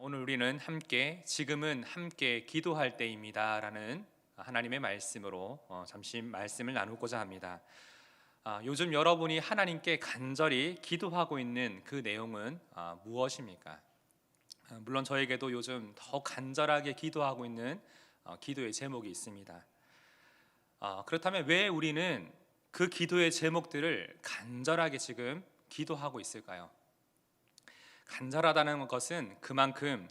오늘 우리는 함께 지금은 함께 기도할 때입니다 라는 하나님의 말씀으로 잠시 말씀을 나누고자 합니다. 요즘 여러분이 하나님께 간절히 기도하고 있는 그 내용은 무엇입니까? 물론 저에게도 요즘 더 간절하게 기도하고 있는 기도의 제목이 있습니다. 그렇다면 왜 우리는 그 기도의 제목들을 간절하게 지금 기도하고 있을까요? 간절하다는 것은 그만큼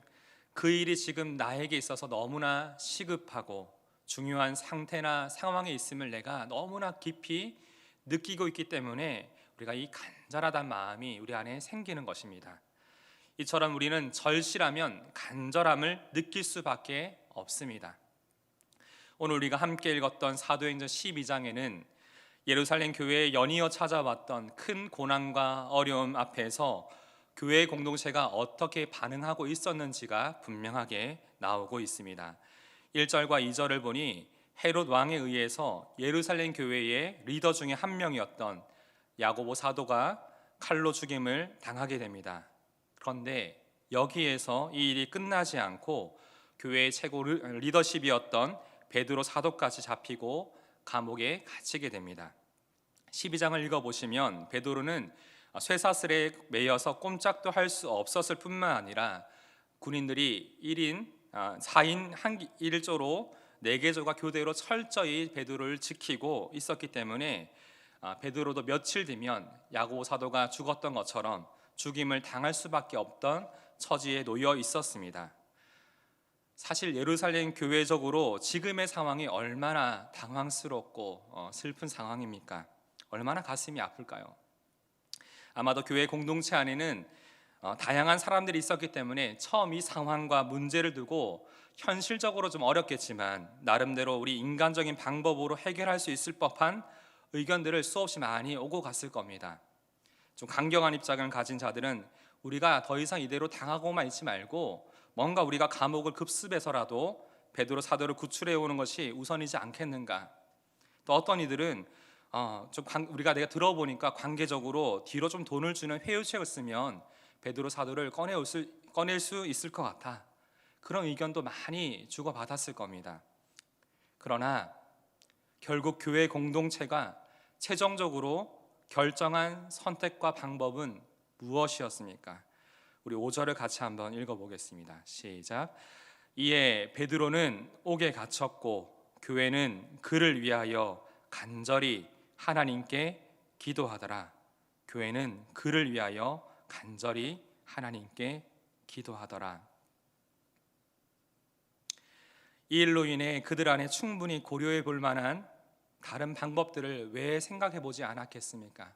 그 일이 지금 나에게 있어서 너무나 시급하고 중요한 상태나 상황에 있음을 내가 너무나 깊이 느끼고 있기 때문에 우리가 이 간절하다는 마음이 우리 안에 생기는 것입니다. 이처럼 우리는 절실하면 간절함을 느낄 수밖에 없습니다. 오늘 우리가 함께 읽었던 사도행전 12장에는 예루살렘 교회에 연이어 찾아왔던 큰 고난과 어려움 앞에서 교회 공동체가 어떻게 반응하고 있었는지가 분명하게 나오고 있습니다. 1절과 2절을 보니 헤롯 왕에 의해서 예루살렘 교회의 리더 중에 한 명이었던 야고보 사도가 칼로 죽임을 당하게 됩니다. 그런데 여기에서 이 일이 끝나지 않고 교회의 최고 리더십이었던 베드로 사도까지 잡히고 감옥에 갇히게 됩니다. 12장을 읽어보시면 베드로는 쇠사슬에 매여서 꼼짝도 할 수 없었을 뿐만 아니라 군인들이 4인 1조로 4개조가 교대로 철저히 베드로를 지키고 있었기 때문에 베드로도 며칠 뒤면 야고보 사도가 죽었던 것처럼 죽임을 당할 수밖에 없던 처지에 놓여 있었습니다. 사실 예루살렘 교회적으로 지금의 상황이 얼마나 당황스럽고 슬픈 상황입니까? 얼마나 가슴이 아플까요? 아마도 교회 공동체 안에는 다양한 사람들이 있었기 때문에 처음 이 상황과 문제를 두고 현실적으로 좀 어렵겠지만 나름대로 우리 인간적인 방법으로 해결할 수 있을 법한 의견들을 수없이 많이 오고 갔을 겁니다. 좀 강경한 입장을 가진 자들은 우리가 더 이상 이대로 당하고만 있지 말고 뭔가 우리가 감옥을 급습해서라도 베드로 사도를 구출해 오는 것이 우선이지 않겠는가. 또 어떤 이들은 우리가 내가 들어보니까 관계적으로 뒤로 좀 돈을 주는 회유책을 쓰면 베드로 사도를 꺼낼 수 있을 것 같아. 그런 의견도 많이 주고받았을 겁니다. 그러나 결국 교회 공동체가 최종적으로 결정한 선택과 방법은 무엇이었습니까? 우리 5절을 같이 한번 읽어보겠습니다. 시작. 이에 베드로는 옥에 갇혔고 교회는 그를 위하여 간절히 하나님께 기도하더라. 교회는 그를 위하여 간절히 하나님께 기도하더라. 이 일로 인해 그들 안에 충분히 고려해 볼 만한 다른 방법들을 왜 생각해 보지 않았겠습니까?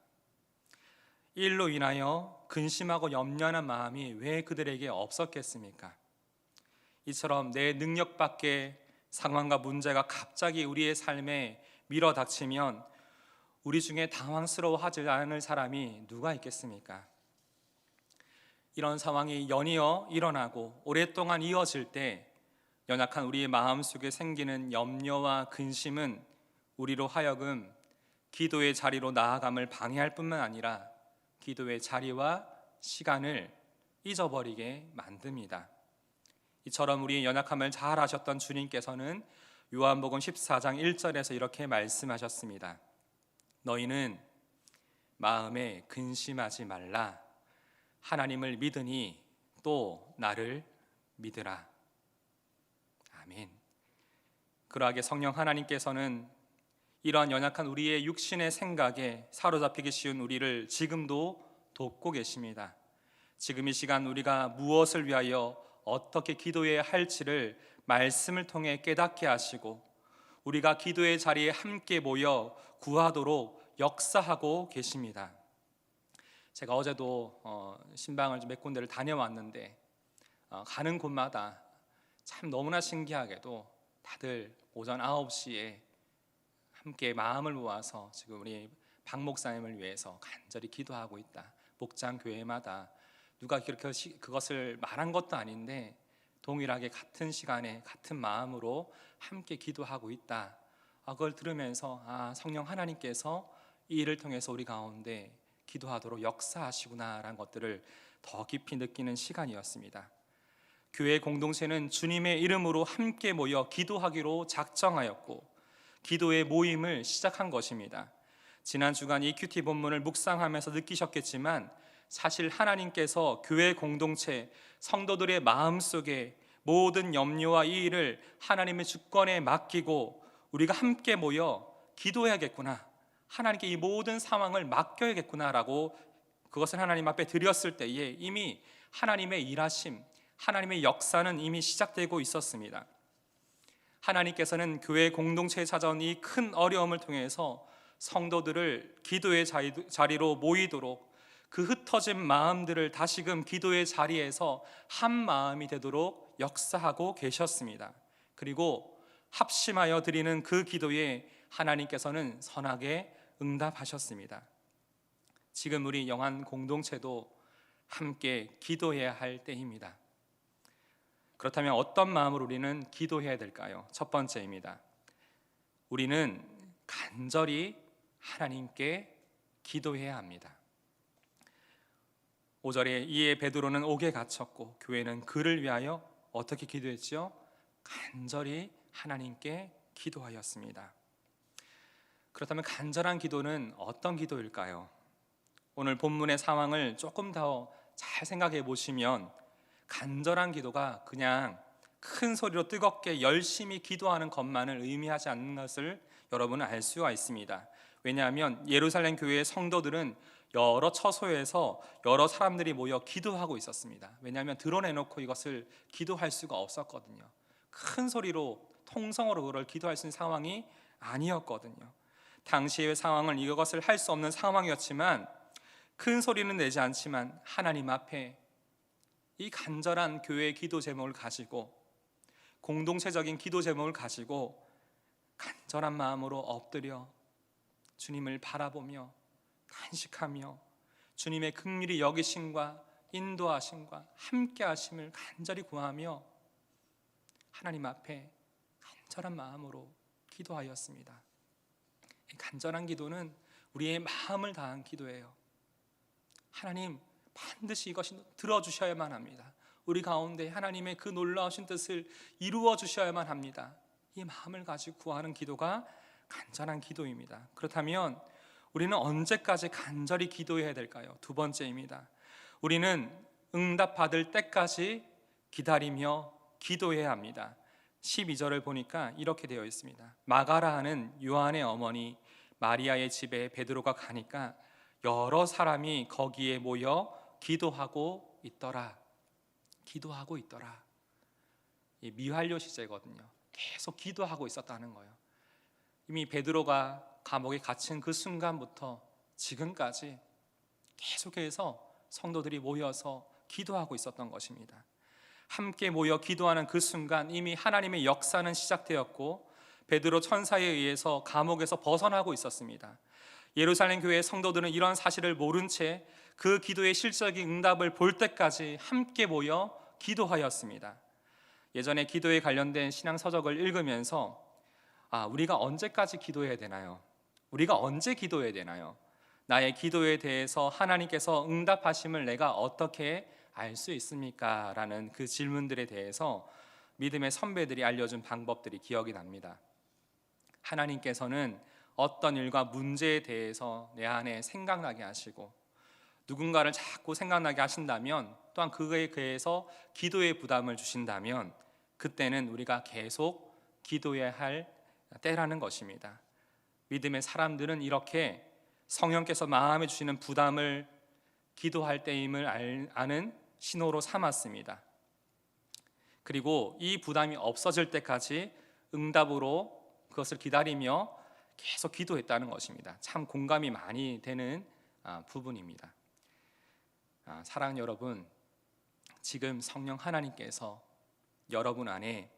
이 일로 인하여 근심하고 염려하는 마음이 왜 그들에게 없었겠습니까? 이처럼 내 능력 밖의 상황과 문제가 갑자기 우리의 삶에 밀어닥치면 우리 중에 당황스러워하지 않을 사람이 누가 있겠습니까? 이런 상황이 연이어 일어나고 오랫동안 이어질 때 연약한 우리의 마음속에 생기는 염려와 근심은 우리로 하여금 기도의 자리로 나아감을 방해할 뿐만 아니라 기도의 자리와 시간을 잊어버리게 만듭니다. 이처럼 우리의 연약함을 잘 아셨던 주님께서는 요한복음 14장 1절에서 이렇게 말씀하셨습니다. 너희는 마음에 근심하지 말라. 하나님을 믿으니 또 나를 믿으라. 아멘. 그러하게 성령 하나님께서는 이러한 연약한 우리의 육신의 생각에 사로잡히기 쉬운 우리를 지금도 돕고 계십니다. 지금 이 시간 우리가 무엇을 위하여 어떻게 기도해야 할지를 말씀을 통해 깨닫게 하시고 우리가 기도의 자리에 함께 모여 구하도록 역사하고 계십니다. 제가 어제도 신방을 몇 군데를 다녀왔는데 가는 곳마다 참 너무나 신기하게도 다들 오전 9시에 함께 마음을 모아서 지금 우리 박 목사님을 위해서 간절히 기도하고 있다. 목장 교회마다 누가 그렇게 그것을 말한 것도 아닌데 동일하게 같은 시간에 같은 마음으로 함께 기도하고 있다. 그걸 들으면서 성령 하나님께서 이 일을 통해서 우리 가운데 기도하도록 역사하시구나라는 것들을 더 깊이 느끼는 시간이었습니다. 교회 공동체는 주님의 이름으로 함께 모여 기도하기로 작정하였고 기도의 모임을 시작한 것입니다. 지난 주간 EQT 본문을 묵상하면서 느끼셨겠지만 사실 하나님께서 교회 공동체, 성도들의 마음속에 모든 염려와 이 일을 하나님의 주권에 맡기고 우리가 함께 모여 기도해야겠구나, 하나님께 이 모든 상황을 맡겨야겠구나라고 그것을 하나님 앞에 드렸을 때에 이미 하나님의 일하심, 하나님의 역사는 이미 시작되고 있었습니다. 하나님께서는 교회 공동체에 찾아온 이 큰 어려움을 통해서 성도들을 기도의 자리로 모이도록, 그 흩어진 마음들을 다시금 기도의 자리에서 한 마음이 되도록 역사하고 계셨습니다. 그리고 합심하여 드리는 그 기도에 하나님께서는 선하게 응답하셨습니다. 지금 우리 영안 공동체도 함께 기도해야 할 때입니다. 그렇다면 어떤 마음으로 우리는 기도해야 될까요? 첫 번째입니다. 우리는 간절히 하나님께 기도해야 합니다. 5절에 이에 베드로는 옥에 갇혔고 교회는 그를 위하여 어떻게 기도했지요? 간절히 하나님께 기도하였습니다. 그렇다면 간절한 기도는 어떤 기도일까요? 오늘 본문의 상황을 조금 더 잘 생각해 보시면 간절한 기도가 그냥 큰 소리로 뜨겁게 열심히 기도하는 것만을 의미하지 않는 것을 여러분은 알 수가 있습니다. 왜냐하면 예루살렘 교회의 성도들은 여러 처소에서 여러 사람들이 모여 기도하고 있었습니다. 왜냐하면 드러내놓고 이것을 기도할 수가 없었거든요. 큰 소리로 통성으로 그걸 기도할 수 있는 상황이 아니었거든요. 당시의 상황은 이것을 할 수 없는 상황이었지만 큰 소리는 내지 않지만 하나님 앞에 이 간절한 교회의 기도 제목을 가지고, 공동체적인 기도 제목을 가지고 간절한 마음으로 엎드려 주님을 바라보며 간식하며 주님의 긍휼히 여기심과 인도하심과 함께하심을 간절히 구하며 하나님 앞에 간절한 마음으로 기도하였습니다. 간절한 기도는 우리의 마음을 다한 기도예요. 하나님 반드시 이것이 들어주셔야만 합니다. 우리 가운데 하나님의 그 놀라우신 뜻을 이루어 주셔야만 합니다. 이 마음을 가지고 구하는 기도가 간절한 기도입니다. 그렇다면 우리는 언제까지 간절히 기도해야 될까요? 두 번째입니다. 우리는 응답받을 때까지 기다리며 기도해야 합니다. 12절을 보니까 이렇게 되어 있습니다. 마가라 하는 요한의 어머니 마리아의 집에 베드로가 가니까 여러 사람이 거기에 모여 기도하고 있더라. 기도하고 있더라. 이 미완료 시제거든요. 계속 기도하고 있었다는 거예요. 이미 베드로가 감옥에 갇힌 그 순간부터 지금까지 계속해서 성도들이 모여서 기도하고 있었던 것입니다. 함께 모여 기도하는 그 순간 이미 하나님의 역사는 시작되었고 베드로 천사에 의해서 감옥에서 벗어나고 있었습니다. 예루살렘 교회의 성도들은 이런 사실을 모른 채 그 기도의 실적인 응답을 볼 때까지 함께 모여 기도하였습니다. 예전에 기도에 관련된 신앙 서적을 읽으면서 우리가 언제까지 기도해야 되나요? 우리가 언제 기도해야 되나요? 나의 기도에 대해서 하나님께서 응답하심을 내가 어떻게 알 수 있습니까? 라는 그 질문들에 대해서 믿음의 선배들이 알려준 방법들이 기억이 납니다. 하나님께서는 어떤 일과 문제에 대해서 내 안에 생각나게 하시고 누군가를 자꾸 생각나게 하신다면, 또한 그거에 대해서 기도의 부담을 주신다면 그때는 우리가 계속 기도해야 할 때라는 것입니다. 믿음의 사람들은 이렇게 성령께서 마음에 주시는 부담을 기도할 때임을 아는 신호로 삼았습니다. 그리고 이 부담이 없어질 때까지 응답으로 그것을 기다리며 계속 기도했다는 것입니다. 참 공감이 많이 되는 부분입니다. 사랑하는 여러분, 지금 성령 하나님께서 여러분 안에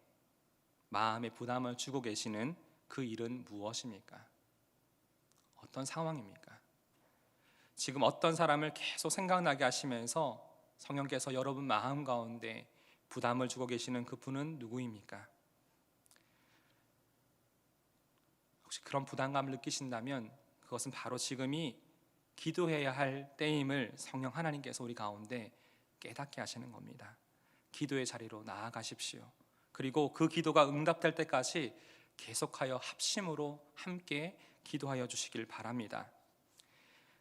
마음의 부담을 주고 계시는 그 일은 무엇입니까? 어떤 상황입니까? 지금 어떤 사람을 계속 생각나게 하시면서 성령께서 여러분 마음 가운데 부담을 주고 계시는 그 분은 누구입니까? 혹시 그런 부담감을 느끼신다면 그것은 바로 지금이 기도해야 할 때임을 성령 하나님께서 우리 가운데 깨닫게 하시는 겁니다. 기도의 자리로 나아가십시오. 그리고 그 기도가 응답될 때까지 계속하여 합심으로 함께 기도하여 주시길 바랍니다.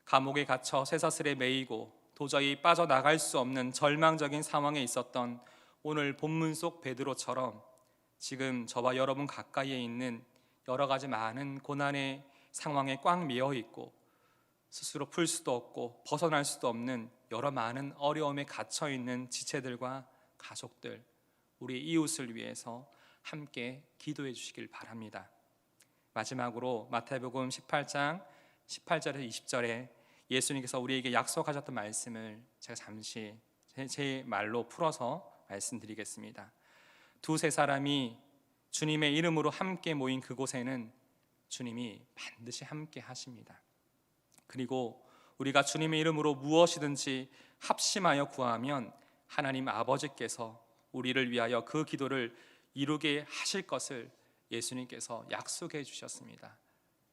감옥에 갇혀 쇠사슬에 매이고 도저히 빠져나갈 수 없는 절망적인 상황에 있었던 오늘 본문 속 베드로처럼 지금 저와 여러분 가까이에 있는 여러 가지 많은 고난의 상황에 꽉 매여 있고 스스로 풀 수도 없고 벗어날 수도 없는 여러 많은 어려움에 갇혀 있는 지체들과 가족들, 우리 이웃을 위해서 함께 기도해 주시길 바랍니다. 마지막으로 마태복음 18장 18절에서 20절에 예수님께서 우리에게 약속하셨던 말씀을 제가 잠시 제 말로 풀어서 말씀드리겠습니다. 두세 사람이 주님의 이름으로 함께 모인 그곳에는 주님이 반드시 함께 하십니다. 그리고 우리가 주님의 이름으로 무엇이든지 합심하여 구하면 하나님 아버지께서 우리를 위하여 그 기도를 이루게 하실 것을 예수님께서 약속해 주셨습니다.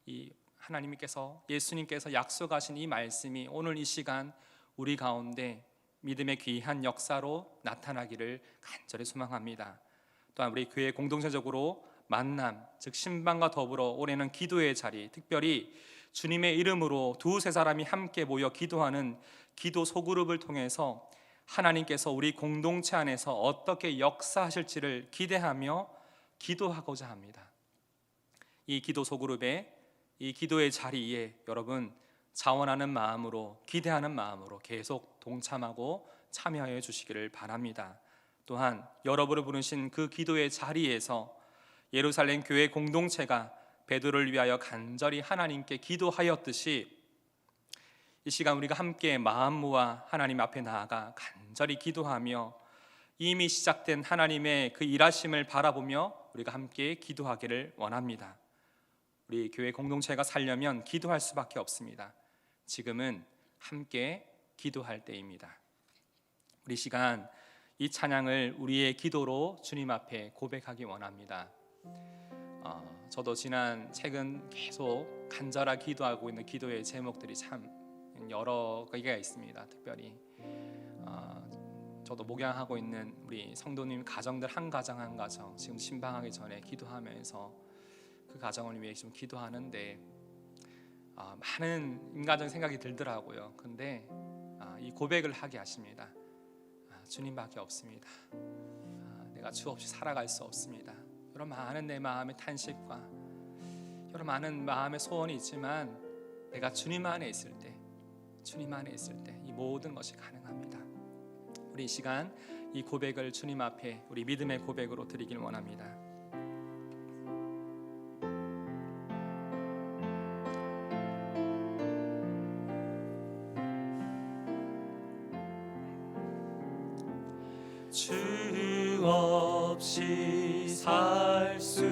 이 하나님께서 예수님께서 약속하신 이 말씀이 오늘 이 시간 우리 가운데 믿음의 귀한 역사로 나타나기를 간절히 소망합니다. 또한 우리 교회 공동체적으로 만남, 즉 신방과 더불어 올해는 기도의 자리, 특별히 주님의 이름으로 두세 사람이 함께 모여 기도하는 기도 소그룹을 통해서 하나님께서 우리 공동체 안에서 어떻게 역사하실지를 기대하며 기도하고자 합니다. 이 기도 소그룹에, 이 기도의 자리에 여러분 자원하는 마음으로, 기대하는 마음으로 계속 동참하고 참여해 주시기를 바랍니다. 또한 여러분을 부르신 그 기도의 자리에서 예루살렘 교회 공동체가 베드로를 위하여 간절히 하나님께 기도하였듯이 이 시간 우리가 함께 마음 모아 하나님 앞에 나아가 간절히 기도하며 이미 시작된 하나님의 그 일하심을 바라보며 우리가 함께 기도하기를 원합니다. 우리 교회 공동체가 살려면 기도할 수밖에 없습니다. 지금은 함께 기도할 때입니다. 우리 시간 이 찬양을 우리의 기도로 주님 앞에 고백하기 원합니다. 저도 최근 계속 간절하게 기도하고 있는 기도의 제목들이 참 여러 개가 있습니다. 특별히 저도 목양하고 있는 우리 성도님 가정들 한 가정 한 가정 지금 신방하기 전에 기도하면서 그 가정을 위해 좀 기도하는데 많은 인간적인 생각이 들더라고요. 근데 이 고백을 하게 하십니다. 주님밖에 없습니다. 내가 주 없이 살아갈 수 없습니다. 여러 많은 내 마음의 탄식과 여러 많은 마음의 소원이 있지만 내가 주님 안에 있을 때, 주님 안에 있을 때 이 모든 것이 가능합니다. 우리 이 시간 이 고백을 주님 앞에 우리 믿음의 고백으로 드리길 원합니다. 주 없이 살 수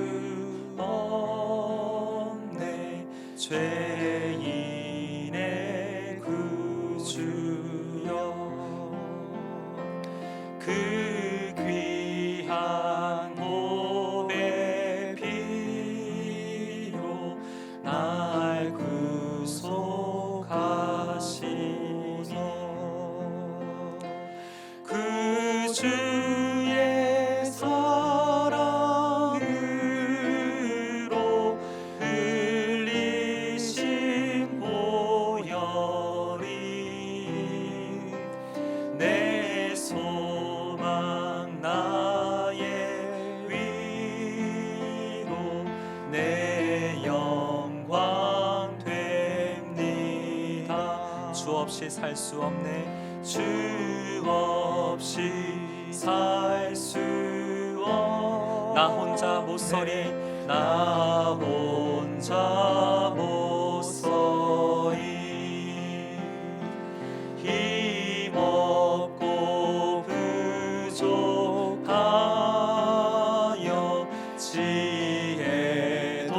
없네 죄인의 구주여 그 귀한 몸의 피로 날 구속하시니 그 주의 사랑으로 흘리신 보혈이 내 소망 나의 위로 내 영광 됩니다. 주 없이 살 수 없네 주 없이 살 수 없네 나 혼자 못 서리 나 혼자 못 서리 힘없고 부족하여 지혜도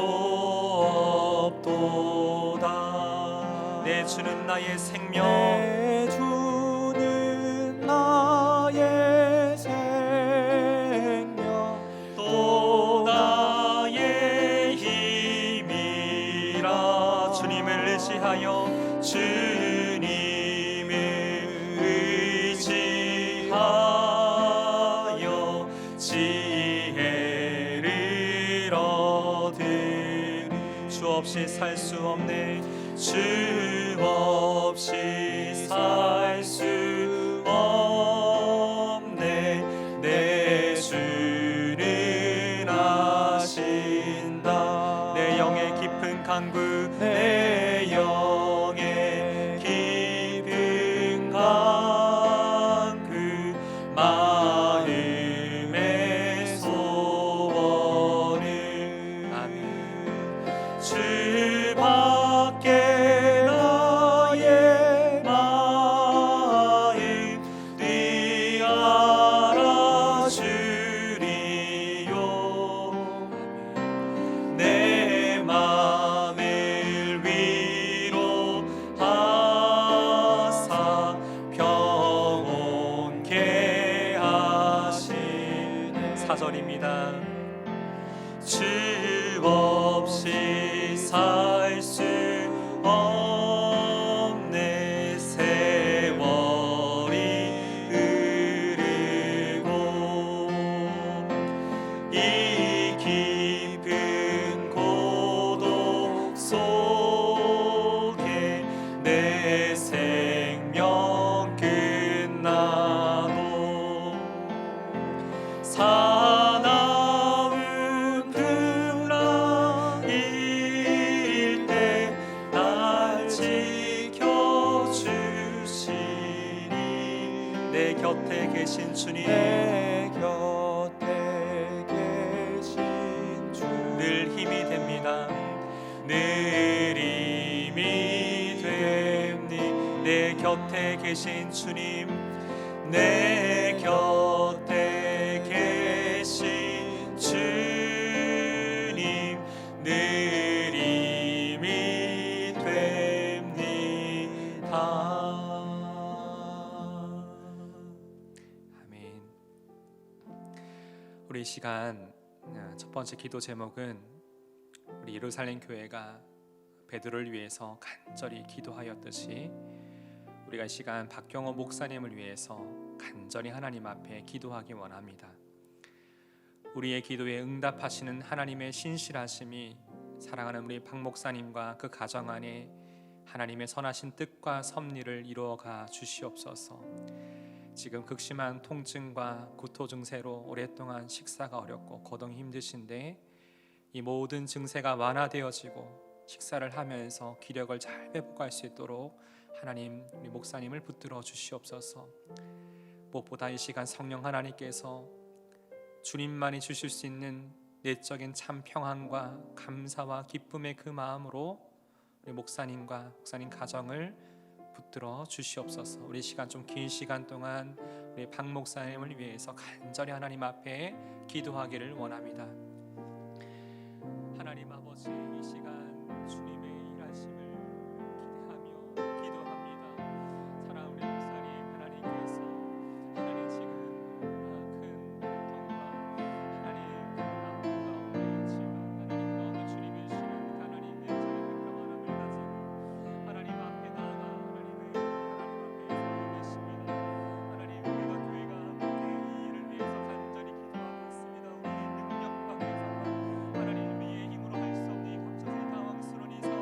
없도다 내 주는 나의 생명 내 주는 나의 생명 또 나의 힘이라 주님을 의지하여 주님을 의지하여 지혜를 얻으리. 주 없이 살 수 없네. 주 없이 살 수 없네. 내 주는 아신다. 내 영의 깊은 간구, 내 영의 깊은 간구, 마음의 소원을. 아멘. 주밖에 나의 마음 네 알아주리요. 내 맘을 위로하사 평온케 하시네. 4절입니다. 주 없이 살 수 없네. 세월이 흐르고 이 깊은 고독 속에 내 생명 끝나도 사나운 풍랑일 때 날 지켜주시니. 내 곁에 계신 주님, 내 곁에 계신 주 늘 힘이 됩니다. 늘 힘이 됩니. 내 곁에 계신 주님, 내 곁에 계신 주님, 늘 힘이 됩니다. 아멘. 우리 이 시간 첫 번째 기도 제목은 우리 예루살렘 교회가 베드로를 위해서 간절히 기도하였듯이 우리가 이 시간 박경호 목사님을 위해서 간절히 하나님 앞에 기도하기 원합니다. 우리의 기도에 응답하시는 하나님의 신실하심이 사랑하는 우리 박 목사님과 그 가정 안에 하나님의 선하신 뜻과 섭리를 이루어가 주시옵소서. 지금 극심한 통증과 구토 증세로 오랫동안 식사가 어렵고 거동이 힘드신데 이 모든 증세가 완화되어지고 식사를 하면서 기력을 잘 회복할 수 있도록 하나님 우리 목사님을 붙들어 주시옵소서. 무엇보다 이 시간 성령 하나님께서 주님만이 주실 수 있는 내적인 참 평안과 감사와 기쁨의 그 마음으로 우리 목사님과 목사님 가정을 붙들어 주시옵소서. 우리 시간 좀 긴 시간 동안 우리 박 목사님을 위해서 간절히 하나님 앞에 기도하기를 원합니다. 하나님 아버지, 이 시간 주님의 일하심을 기대하며 기도합니다. 사랑하는 우리 목사님, 하나님께서 하나님 지금 큰 고통과 하나님 그 아픔 가운데 있지만 하나님 가운데 주님이 주시는 하나님 내적인 그 평안함을 가지고 하나님 앞에 나아가 하나님 앞에 계십니다. 하나님 우리가 교회가 함께 이 일을 위해서 간절히 기도하고 있습니다. 우리의 능력 밖에서 하나님 우리의 힘으로 할 수 없는 이 각처의 당황스러운 이 상황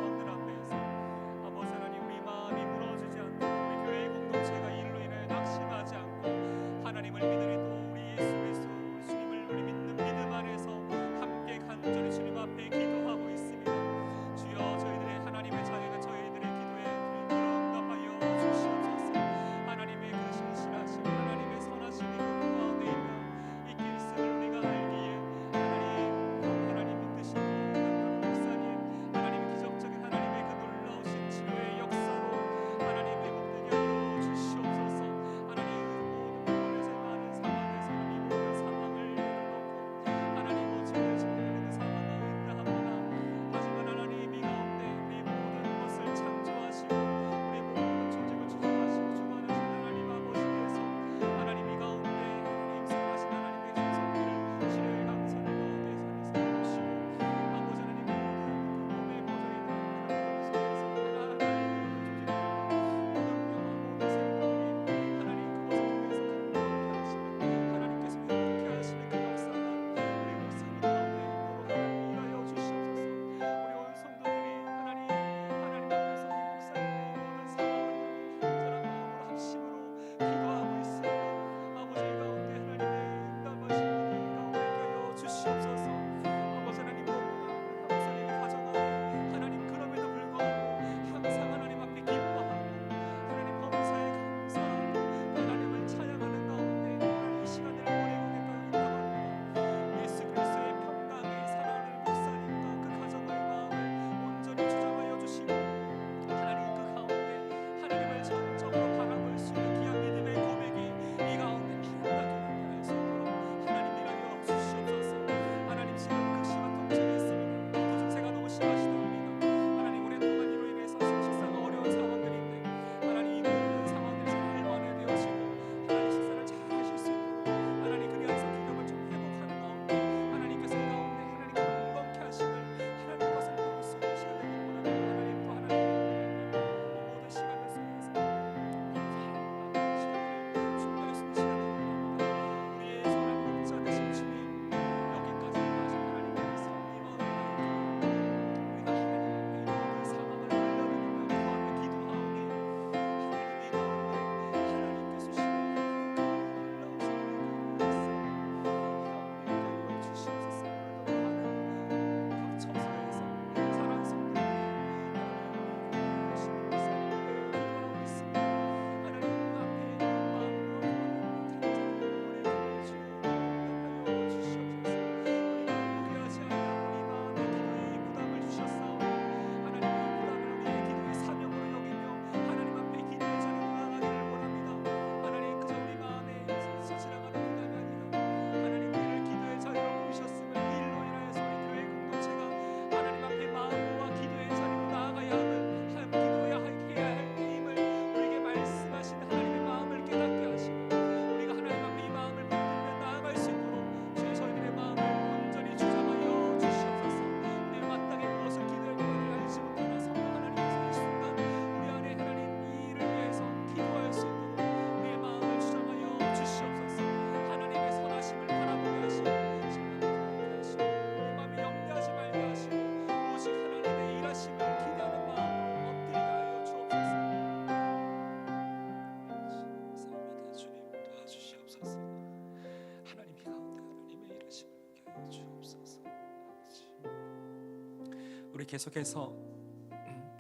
우리 계속해서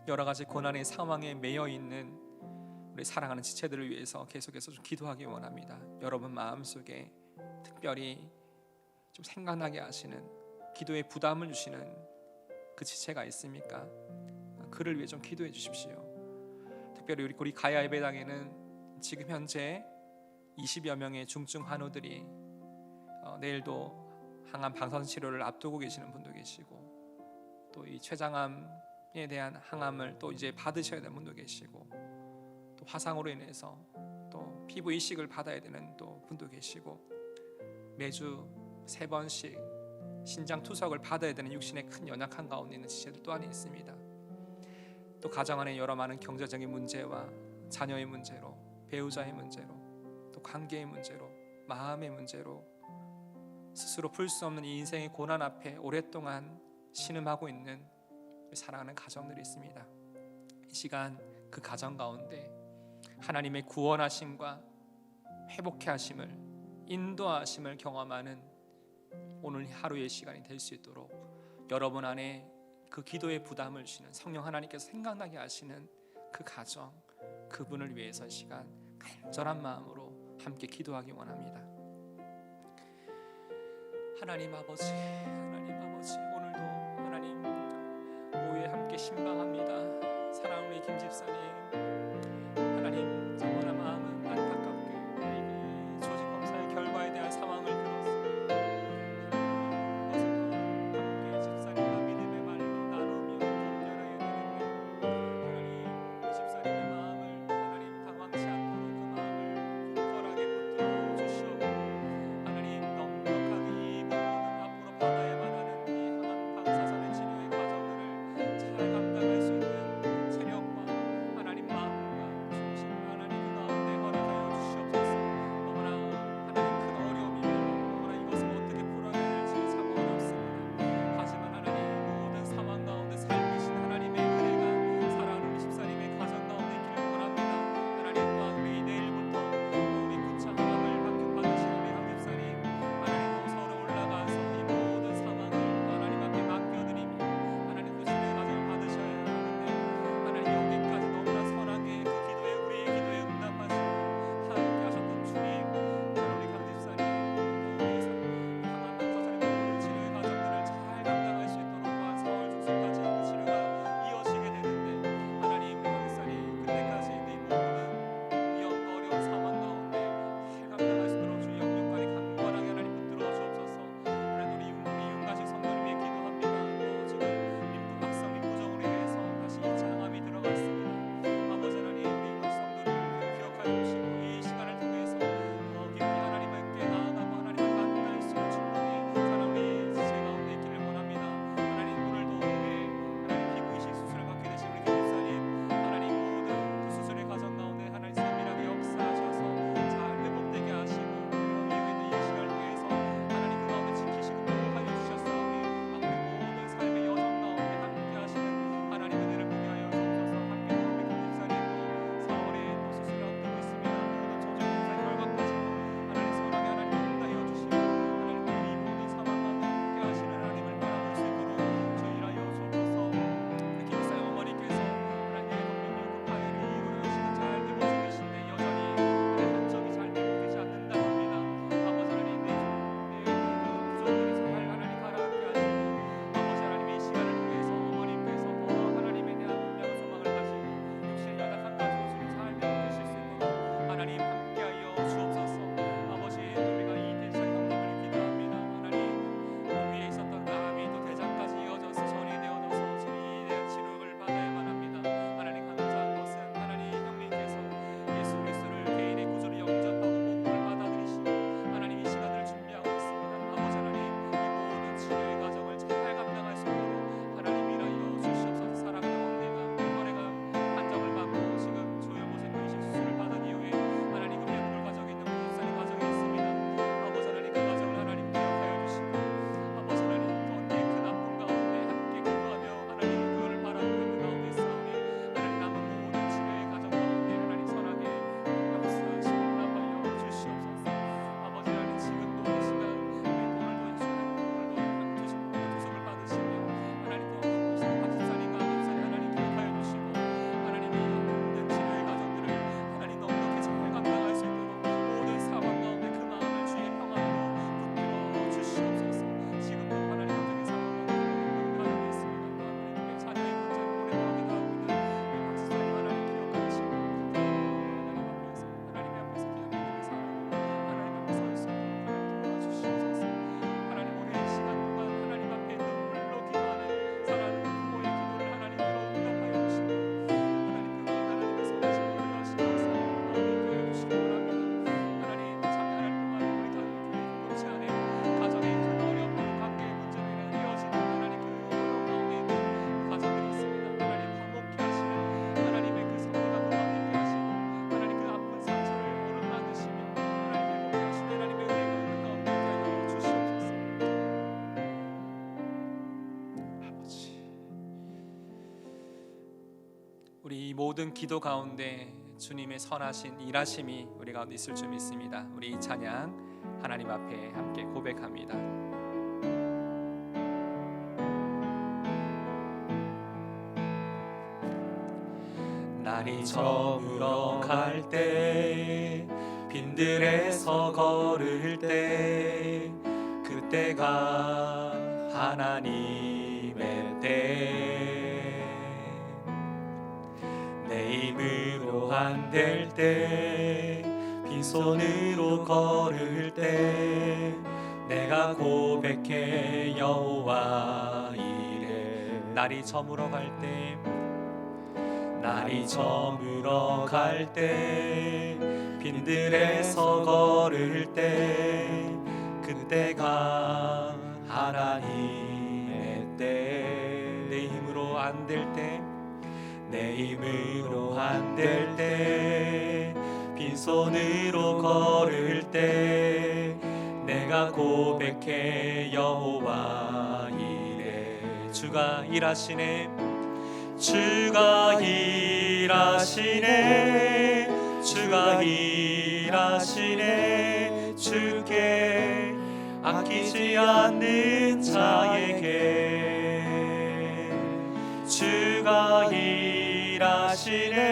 여러 가지 고난의 상황에 매여 있는 우리 사랑하는 지체들을 위해서 계속해서 좀 기도하기 원합니다. 여러분 마음속에 특별히 좀 생각나게 하시는 기도에 부담을 주시는 그 지체가 있습니까? 그를 위해 좀 기도해 주십시오. 특별히 우리 가야 예배당에는 지금 현재 20여 명의 중증 환우들이 내일도 항암 방사선 치료를 앞두고 계시는 분도 계시고, 또 이 췌장암에 대한 항암을 또 이제 받으셔야 되는 분도 계시고, 또 화상으로 인해서 또 피부 이식을 받아야 되는 또 분도 계시고, 매주 3번씩 신장 투석을 받아야 되는 육신의 큰 연약한 가운데 있는 지체들 또한 있습니다. 또 가정 안에 여러 많은 경제적인 문제와 자녀의 문제로, 배우자의 문제로, 또 관계의 문제로, 마음의 문제로 스스로 풀 수 없는 이 인생의 고난 앞에 오랫동안 신음하고 있는 사랑하는 가정들이 있습니다. 이 시간 그 가정 가운데 하나님의 구원하심과 회복케 하심을, 인도하심을 경험하는 오늘 하루의 시간이 될 수 있도록 여러분 안에 그 기도의 부담을 주시는 성령 하나님께서 생각나게 하시는 그 가정, 그분을 위해서 이 시간 간절한 마음으로 함께 기도하기 원합니다. 하나님 아버지, 오늘도 하나님 오후에 함께 신방합니다. 사랑하는 우리 김 집사님, 하나님 정말 마음은 안타깝게 이 조직 검사의 결과에 대한 상황을 들었습니다. 하나님 그것을 또 함께 집사님과 믿음의 말로 나누며 격려해야 되는데, 하나님 우리 집사님의 마음을 하나님 당황치 않도록 그 마음을 굳건하게 붙들어 주시옵고, 하나님 넉넉하게 이 모든 앞으로 받아야만 하는 이 항암 방사선의 치료의 과정들을 잘 감당할 수 있는 체력과 하나님 마음과 중심을 우리 이 모든 기도 가운데 주님의 선하신 일하심이 우리 가운데 있을 줄 믿습니다. 우리 이 찬양 하나님 앞에 함께 고백합니다. 날이 저물어 갈 때 빈들에서 걸을 때 그때가 하나님의 때 내 힘으로 안 될 때 빈손으로 걸을 때 내가 고백해 여호와 이래 날이 저물어 갈 때 날이 저물어 갈 때 빈들에서 걸을 때 그때가 하나님의 때 내 힘으로 안 될 때 내 힘으로 안 될 때 빈손으로 걸을 때 내가 고백해 여호와 이래 주가 일하시네 주가 일하시네 주가 일하시네 주께 아끼지 않는 자에게 주가 일하시네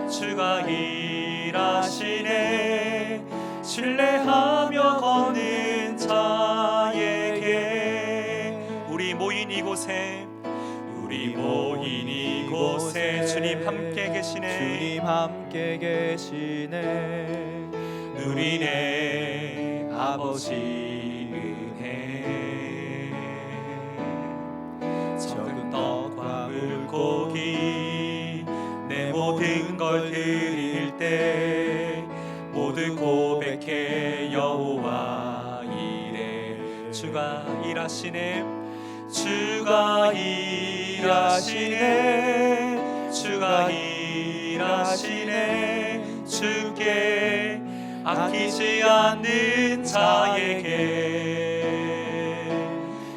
주가 일하시네 신뢰하며 걷는 자에게 우리 모인 이곳에 주님 함께 계시네 주님 함께 계시네 누리네 아버지 은혜 적은 떡과 물고기 내 모든 걸 드릴 때 모두 고백해 여호와 이래 주가 일하시네 주가 일하시네 주가 일하시네 주께 아끼지 않는 자에게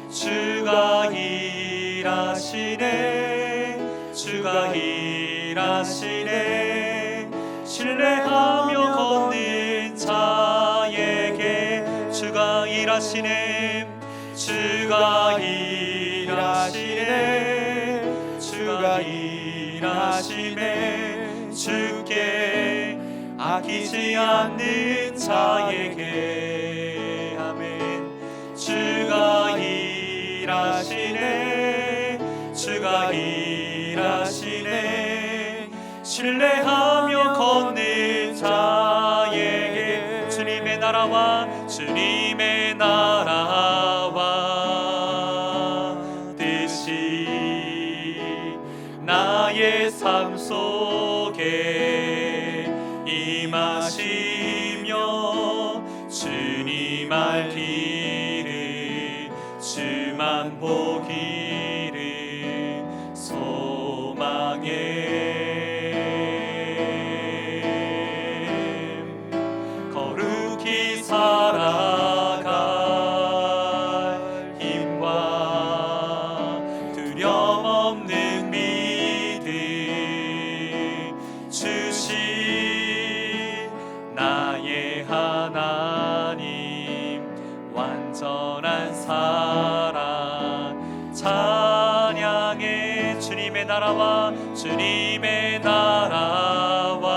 주가 일하시네 주가 일하시네 신뢰하며 걷는 자에게 주가 일하시네 주가 일하시네 주가 일하시네 주께 아끼지 않는 자에게 아멘 주가 일하시네 주가 일하시네 신뢰하며 걷는 자에게 주님의 나라와 뜻이 나의 삶 속에 임하시며 주님 알기를 주만 보기를 소망해 거룩히 살아갈 힘과 두려움 없는 믿음 주신 나의 하나님 완전한 사랑 찬양해 주님의 나라와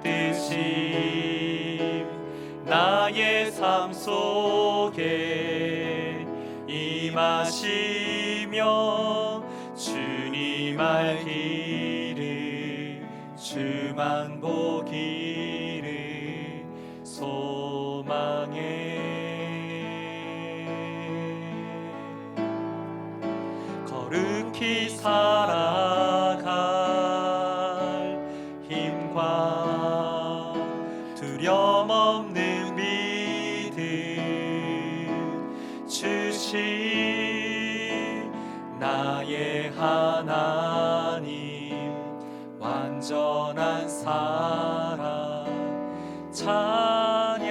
뜻이 나의 삶 속에 임하시며 주님 알기를 주만 보기를 소망해 거룩히 살아갈 힘과 두려움 없는 믿음 주신 나의 하나님 완전한 사랑 찬양해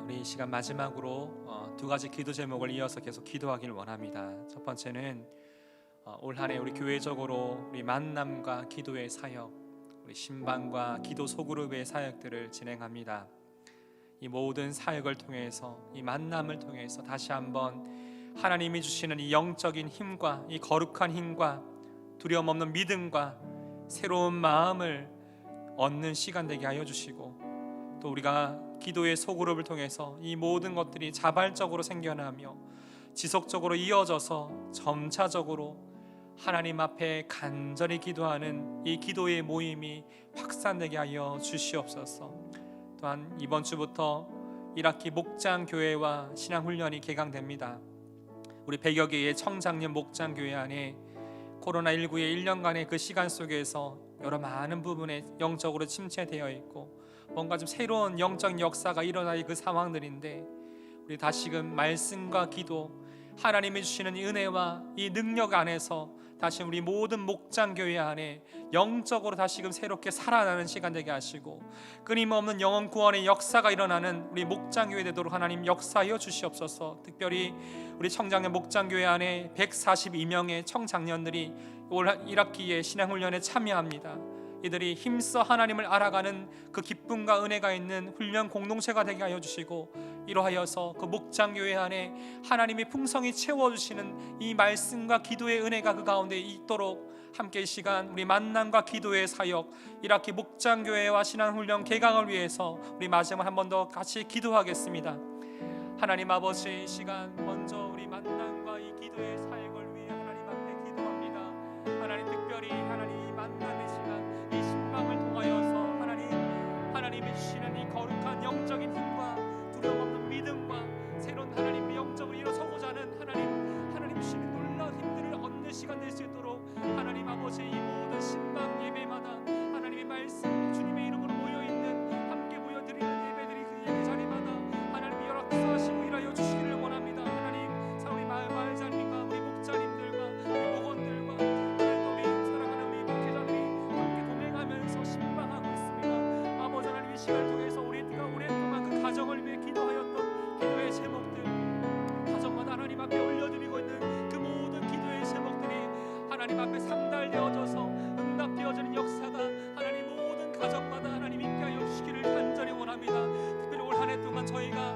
우리 이 시간 마지막으로 두 두 가지 기도 제목을 이어서 계속 기도하길 원합니다. 첫 번째는 올 한해 우리 교회적으로 우리 만남과 기도의 사역, 우리 신방과 기도 소그룹의 사역들을 진행합니다. 이 모든 사역을 통해서, 이 만남을 통해서 다시 한번 하나님이 주시는 이 영적인 힘과 이 거룩한 힘과 두려움 없는 믿음과 새로운 마음을 얻는 시간 되게 하여 주시고, 또 우리가 기도의 소그룹을 통해서 이 모든 것들이 자발적으로 생겨나며 지속적으로 이어져서 점차적으로 하나님 앞에 간절히 기도하는 이 기도의 모임이 확산되게 하여 주시옵소서. 또한 이번 주부터 1학기 목장교회와 신앙훈련이 개강됩니다. 우리 100여 개의 청장년 목장교회 안에 코로나19의 1년간의 그 시간 속에서 여러 많은 부분에 영적으로 침체되어 있고 뭔가 좀 새로운 영적 역사가 일어날 그 상황들인데, 우리 다시금 말씀과 기도, 하나님이 주시는 이 은혜와 이 능력 안에서 다시 우리 모든 목장교회 안에 영적으로 다시금 새롭게 살아나는 시간 되게 하시고, 끊임없는 영혼 구원의 역사가 일어나는 우리 목장교회 되도록 하나님 역사하여 주시옵소서. 특별히 우리 청장년 목장교회 안에 142명의 청장년들이 올 1학기에 신앙훈련에 참여합니다. 이들이 힘써 하나님을 알아가는 그 기쁨과 은혜가 있는 훈련 공동체가 되게 하여 주시고, 이로하여서 그 목장교회 안에 하나님의 풍성히 채워주시는 이 말씀과 기도의 은혜가 그 가운데 있도록 함께 이 시간 우리 만남과 기도의 사역 1학기 목장교회와 신앙훈련 개강을 위해서 우리 마지막 한 번 더 같이 기도하겠습니다. 하나님 아버지, 이 시간 먼저 우리 만남과 이 기도의 사역을 위해 하나님 앞에 기도합니다. 하나님, 특별히 하나님 이 만남의 시간, 이 신방을 통하여서 하나님이 주시는 이 거룩한 영적인 힘과 두려움 없는 믿음과 새로운 하나님의 영적으로 일어서고자 하는 하나님 주시는 놀라운 힘들을 얻는 시간 될 수 있도록 하나님 아버지, 이 모든 신방 예배마다 하나님의 말씀 주님의 이름으로 모여있는, 함께 모여드리는 예배들이 그 예배 자리마다 하나님이 역사하시고 일하여 주시기를 원합니다. 하나님, 우리 마을장님과 우리 목자님들과 우리 목원들과 또 우리 사랑하는 우리 목회자들이 함께 동행하면서 신방하고 있습니다. 아버지 하나님, 이 시간을 통해서 우리가 오랫동안 그 가정을 위해 기도하였던 기도의 제목들, 가정마다 하나님 앞에 올려드리고 있는 그 모든 기도의 제목들이 하나님 앞에 상달되어져서 응답되어지는 역사가 하나님 모든 가정마다 하나님 있게 하여 주시기를 간절히 원합니다. 특별히 올 한 해 동안 저희가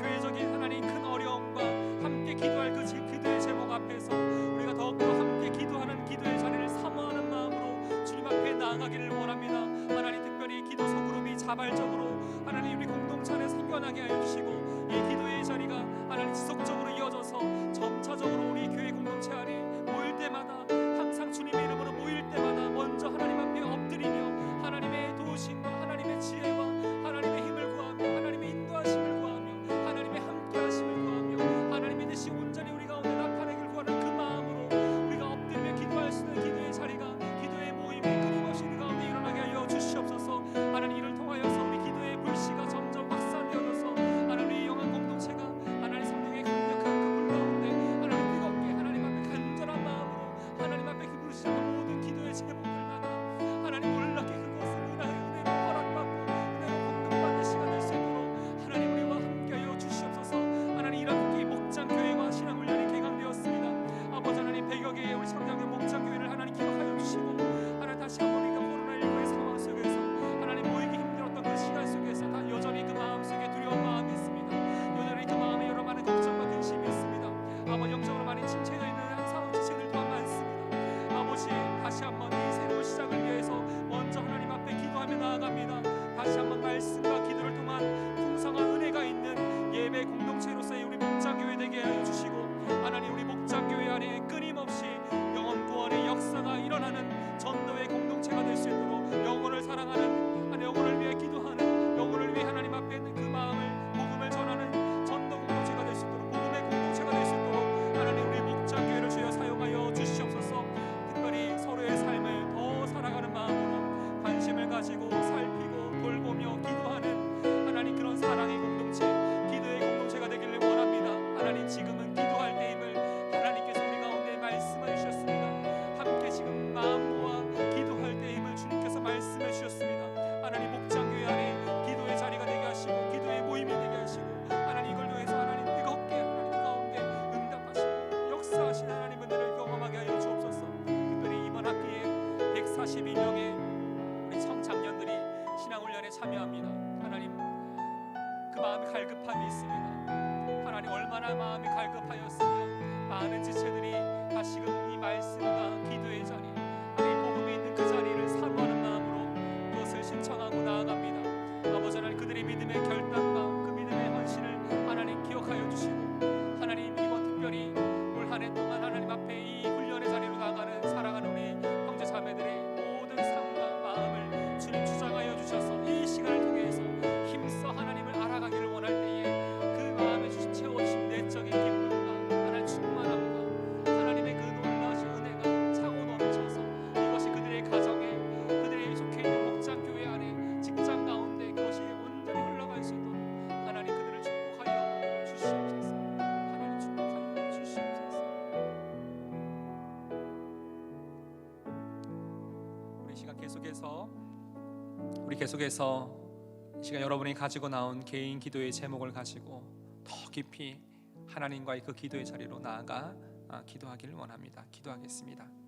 교회적인 하나님 큰 어려움과 함께 기도할 그 기도의 제목 앞에서 우리가 더욱더 함께 기도하는 기도의 자리를 사모하는 마음으로 주님 앞에 나아가기를 원합니다. 하나님, 특별히 기도 소그룹이 자발적으로 하나님 우리 공동체 안에 생겨나게 하여 주시고, 이 기도의 자리가 하나님 지속적으로 이어져서 점차적으로 우리 교회 공동체 안에 모일 때마다, 항상 주님의 이름으로 모일 때마다 먼저 하나님 앞에 엎드리며 하나님의 도우심과 하나님의 지혜와 하나님의 힘을 구하며 하나님의 인도하심을 구하며 하나님의 함께하심을 구하며 하나님의 뜻이 온전히 우리 가운데 나타내길 구하는 그 마음으로 우리가 엎드리며 기도할 수 있는 기도의 자리가, 기도의 모임이 끊임없이 우리 가운데 일어나게 하여 주시옵소서. 하나님, 이를 통하여서 우리 기도의 불씨가 점점 확산되어져서 하나님의 영한 공동체가 하나님 성령의 강력한 그 불 가운데 하나님 뜨겁게 하나님 앞에 간절한 마음으로 하나님 앞에 그 부르시는 모든 기도의 제목들마다 하나님 놀랍게 그것을 은혜로 허락받고 은혜로 공급받는 시간 될 수 있도록 하나님 우리와 함께하여 주시옵소서. 하나님, 이렇게 목장교회와 신앙훈련이 개강되었습니다. 아버지 하나님, 100여 개의 우리 청장년 목장교회를 하나님 기억하여 주시고, 하나님 다시 한번 우리가 코로나19의 상황 속에서 하나님 모이기 힘들었던 그 시간 속에서 다 여전히 그 마음속에 두려운 마음이 있습니다. 여전히 그 마음에 여러 많은 걱정과 근심이 있습니다. 아버지, 영적으로 많이 침체되어 있는 한 상황 지체들 또한 많습니다. 아버지, 다시 한번 이 새로운 시작을 위해서 먼저 하나님 앞에 기도하며 나아갑니다. 다시 한번 말씀과 기도를 통한 풍성한 은혜가 있는 예배 공동체로서의 우리 목장교회 되게 하여 주시고, 하나님 우리 목장교회 안에 끊임없이 영혼 구원의 역사가 일어나는 전도의 공동체가 될 수 있도록, 영혼을 사랑하는, 영혼을 위해 기도하는, 영혼을 위해 하나님 앞에 있는 그 마음을 복음을 전하는 전도 공동체가 될 수 있도록, 복음의 공동체가 될 수 있도록 하나님 우리 목장교회를 주여 사용하여 주시옵소서. 특별히 서로의 삶을 더 살아가는 마음으로 관심을 가지고 살피고 돌보며 기도하는 하나님 그런 사랑의 공동체, 기도의 공동체가 되기를 원합니다. 하나님, 지금은 기도할 때임을 하나님께서 우리 가운데 말씀해 주셨습니다. 함께 지금 마음 모아 기도할 때임을 주님께서 말씀해 주셨습니다. 하나님, 목장교회 안에 기도의 자리가 되게 하시고 기도의 모임이 되게 하시고, 하나님 이걸 통해서 하나님 뜨겁게 훈련에 참여합니다. 하나님, 그 마음이 갈급함이 있습니다. 하나님, 얼마나 마음이 갈급하였으면 많은 지체들이 다시금 이 말씀과 기도의 자리, 하나님 복음이 있는 그 자리를 사모하는 마음으로 그것을 신청하고 나아갑니다. 아버지 하나님, 그들의 믿음의 결단과 그 믿음의 헌신을 하나님 기억하여 주시고, 하나님 이번 특별히 올 한 해 동안 하나님 앞에 이 훈련의 자리로 나가는 사랑하는 우리 형제 자매들의 모든 삶과 마음을 주님 주장하여 주셔서 이 시간을 통해서 힘써 하나님을 알아가기를 원할 때에 그 마음에 채워주신 내적인 기쁨과 하나님 충만함과 하나님의 그 놀라우신 은혜가 차고 넘쳐서 이것이 그들의 가정에, 그들의 속해 있는 목장 교회 안에, 직장 가운데 그것이 온전히 흘러갈 수 있도록 하나님 그들을 축복하여 주시옵소서. 하나님 축복하여 주시옵소서. 우리 계속해서 이 시간 여러분이 가지고 나온 개인 기도의 제목을 가지고 더 깊이 하나님과의 그 기도의 자리로 나아가 기도하기를 원합니다. 기도하겠습니다.